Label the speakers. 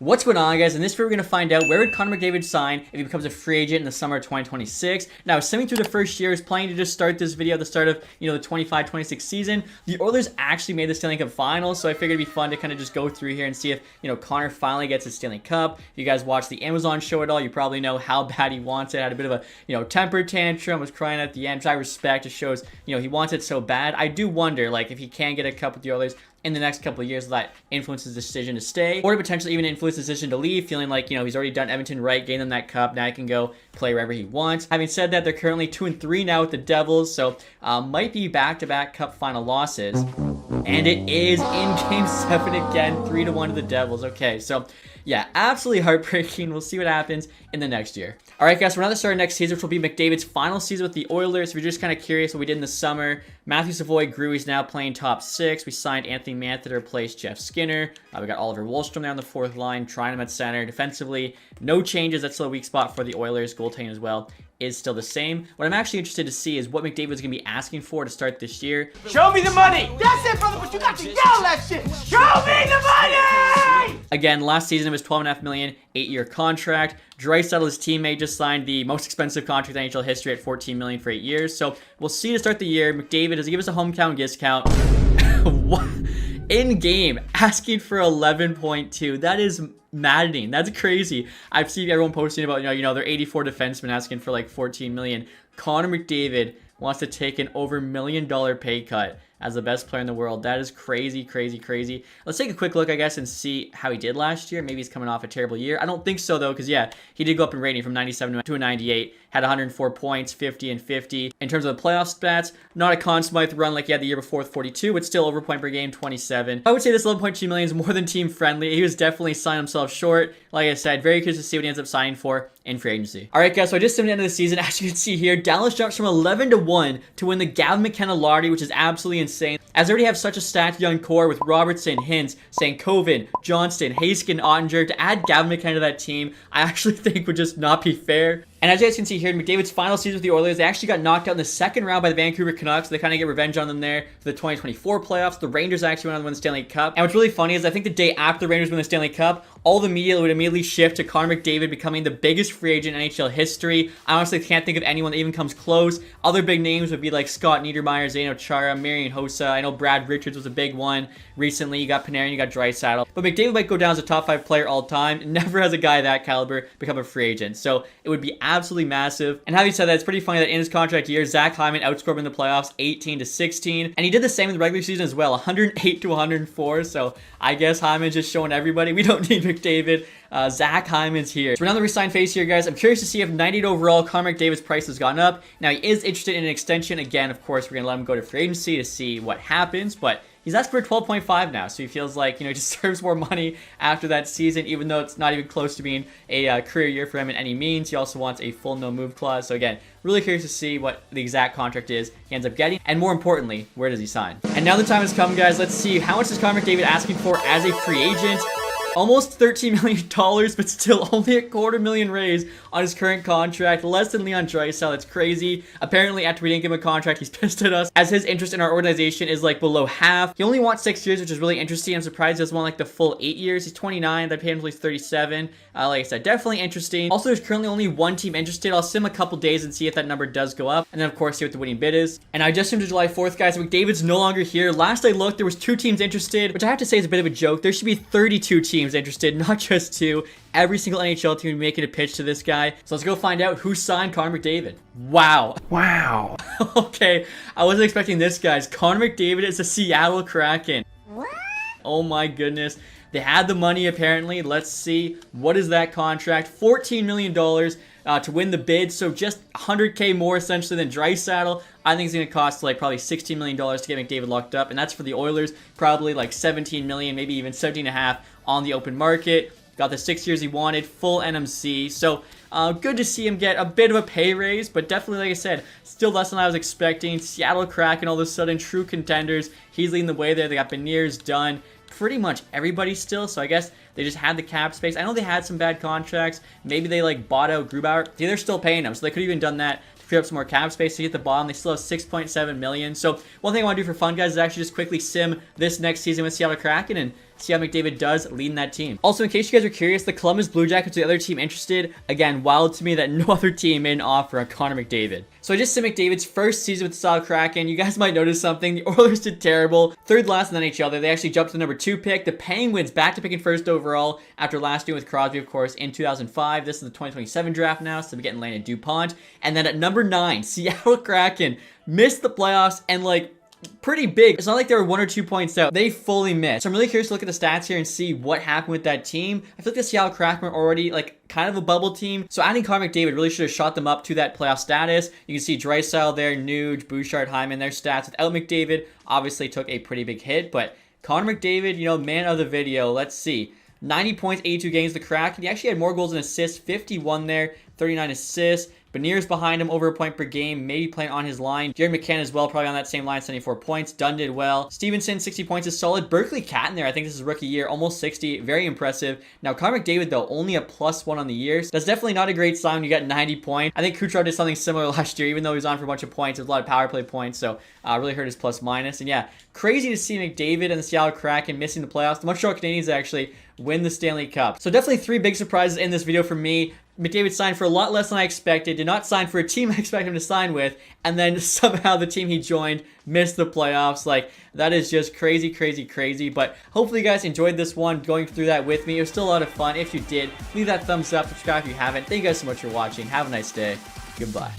Speaker 1: What's going on, guys? In this video, we're going to find out where would Connor McDavid sign if he becomes a free agent in the summer of 2026. Now, simming through the first year, is planning to just start this video at the start of, the 25-26 season. The Oilers actually made the Stanley Cup Finals, so I figured it'd be fun to kind of just go through here and see if, Connor finally gets his Stanley Cup. If you guys watch the Amazon show at all, you probably know how bad he wants it. Had a bit of a, temper tantrum, was crying at the end, which I respect. It shows, he wants it so bad. I do wonder, like, if he can get a cup with the Oilers in the next couple of years, that influences his decision to stay, or to potentially even influence his decision to leave, feeling like, he's already done Edmonton right, gave them that cup, now he can go play wherever he wants. Having said that, they're currently 2-3 now with the Devils, so might be back-to-back cup final losses. And it is in Game 7 again, 3-1 to the Devils. Okay, so yeah, absolutely heartbreaking. We'll see what happens in the next year. All right, guys, we're now to start next season, which will be McDavid's final season with the Oilers. If you're just kind of curious what we did in the summer, Matthew Savoy grew. He's now playing top 6. We signed Anthony Mantha to replace Jeff Skinner. We got Oliver Wahlstrom there on the 4th line, trying him at center. Defensively, no changes. That's still a weak spot for the Oilers. Goaltending as well is still the same. What I'm actually interested to see is what McDavid's going to be asking for to start this year.
Speaker 2: Show me the money! That's it, brother, but you got to yell that shit! Show me the money!
Speaker 1: Again, last season it was $12.5 million, 8-year contract. Draisaitl, his teammate, just signed the most expensive contract in NHL history at $14 million for 8 years. So we'll see to start the year. McDavid, does he give us a hometown discount? What? In game, asking for 11.2. That is maddening. That's crazy. I've seen everyone posting about, their 84 defensemen asking for like 14 million. Connor McDavid wants to take an over $1 million pay cut as the best player in the world. That is crazy, crazy, crazy. Let's take a quick look, I guess, and see how he did last year. Maybe he's coming off a terrible year. I don't think so, though, because, yeah, he did go up in rating from 97 to a 98. Had 104 points, 50 and 50. In terms of the playoff stats, not a Conn Smythe run like he had the year before with 42, but still over point per game, 27. I would say this 11.2 million is more than team friendly. He was definitely signing himself short. Like I said, very curious to see what he ends up signing for in free agency. All right, guys, so I just simmed the end of the season. As you can see here, Dallas jumps from 11-1 to win the Gavin McKenna lottery, which is absolutely insane. As they already have such a stacked young core with Robertson, Hintz, Stankoven, Johnston, Haskin, Ottinger, to add Gavin McKenna to that team, I actually think would just not be fair. And as you guys can see here, in McDavid's final season with the Oilers, they actually got knocked out in the second round by the Vancouver Canucks. So they kind of get revenge on them there for the 2024 playoffs. The Rangers actually went on to win the Stanley Cup. And what's really funny is I think the day after the Rangers win the Stanley Cup, all the media would immediately shift to Connor McDavid becoming the biggest free agent in NHL history. I honestly can't think of anyone that even comes close. Other big names would be like Scott Niedermayer, Zdeno Chara, Marian Hossa. I know Brad Richards was a big one recently. You got Panarin, you got Draisaitl. But McDavid might go down as a top 5 player all time. Never has a guy that caliber become a free agent. So it would be absolutely massive. And having said that, it's pretty funny that in his contract year, Zach Hyman outscored him in the playoffs 18-16. And he did the same in the regular season as well, 108-104. So I guess Hyman's just showing everybody we don't need McDavid. Zach Hyman's here. So we're on the re-sign phase here, guys. I'm curious to see if 98 overall, Connor McDavid's price has gone up. Now, he is interested in an extension. Again, of course, we're going to let him go to free agency to see what happens. But he's asked for 12.5 now, so he feels like, he deserves more money after that season, even though it's not even close to being a career year for him in any means. He also wants a full no-move clause. So again, really curious to see what the exact contract is he ends up getting, and more importantly, where does he sign? And now the time has come, guys. Let's see, how much is Connor McDavid asking for as a free agent? Almost $13 million, but still only $250,000 raise on his current contract. Less than Leon Draisaitl. It's crazy. Apparently, after we didn't give him a contract, he's pissed at us, as his interest in our organization is like below half. He only wants 6 years, which is really interesting. I'm surprised he doesn't want like the full 8 years. He's 29. That paid him until he's 37. Like I said, definitely interesting. Also, there's currently only one team interested. I'll sim a couple days and see if that number does go up. And then, of course, see what the winning bid is. And I just simmed to July 4th, guys. McDavid's no longer here. Last I looked, there was 2 teams interested, which I have to say is a bit of a joke. There should be 32 teams interested, not just 2. Every single NHL team making a pitch to this guy. So let's go find out who signed Connor McDavid. Wow.
Speaker 2: Wow.
Speaker 1: Okay, I wasn't expecting this, guys. Connor McDavid is a Seattle Kraken.
Speaker 3: What?
Speaker 1: Oh my goodness. They had the money, apparently. Let's see. What is that contract? $14 million to win the bid. So just $100K more, essentially, than Draisaitl. I think it's going to cost like probably $16 million to get McDavid locked up. And that's for the Oilers. Probably like $17 million, maybe even $17.5 on the open market. Got the 6 years he wanted, full NMC. So good to see him get a bit of a pay raise, but definitely, like I said, still less than I was expecting. Seattle Kraken, all of a sudden, true contenders. He's leading the way there. They got Beniers done. Pretty much everybody still, so I guess they just had the cap space. I know they had some bad contracts. Maybe they like bought out Grubauer. See, they're still paying him, so they could have even done that to free up some more cap space to get the bottom. They still have $6.7 million. So one thing I want to do for fun, guys, is actually just quickly sim this next season with Seattle Kraken and see how McDavid does leading that team. Also, in case you guys are curious, the Columbus Blue Jackets are the other team interested. Again, wild to me that no other team made an offer on Connor McDavid. So I just said McDavid's first season with the Seattle Kraken. You guys might notice something. The Oilers did terrible. Third last in the NHL. They actually jumped to the number 2 pick. The Penguins back to picking first overall after last year with Crosby, of course, in 2005. This is the 2027 draft now, so we're getting Landon DuPont. And then at number 9, Seattle Kraken missed the playoffs and like pretty big. It's not like they were 1 or 2 points out. They fully missed. So I'm really curious to look at the stats here and see what happened with that team. I feel like the Seattle Kraken were already like kind of a bubble team. So adding Connor McDavid really should have shot them up to that playoff status. You can see Draisaitl there, Nuge, Bouchard, Hyman, their stats. Without McDavid, obviously took a pretty big hit. But Connor McDavid, you know, man of the video. Let's see. 90 points, 82 games, the Kraken. He actually had more goals and assists, 51 there, 39 assists. Beniers behind him, over a point per game, maybe playing on his line. Jared McCann as well, probably on that same line, 74 points. Dunn did well. Stevenson, 60 points is solid. Berkeley Catton there, I think this is rookie year, almost 60, very impressive. Now, Connor McDavid, though, only a +1 on the year. So that's definitely not a great sign when you got 90 points. I think Kucherov did something similar last year, even though he was on for a bunch of points. There's a lot of power play points, so really hurt his +-. And yeah, crazy to see McDavid and the Seattle Kraken missing the playoffs. The Montreal Canadiens actually win the Stanley Cup. So definitely 3 big surprises in this video for me. McDavid signed for a lot less than I expected, did not sign for a team I expected him to sign with, and then somehow the team he joined missed the playoffs. Like, that is just crazy, crazy, crazy. But hopefully you guys enjoyed this one, going through that with me. It was still a lot of fun. If you did, leave that thumbs up, subscribe if you haven't. Thank you guys so much for watching. Have a nice day. Goodbye.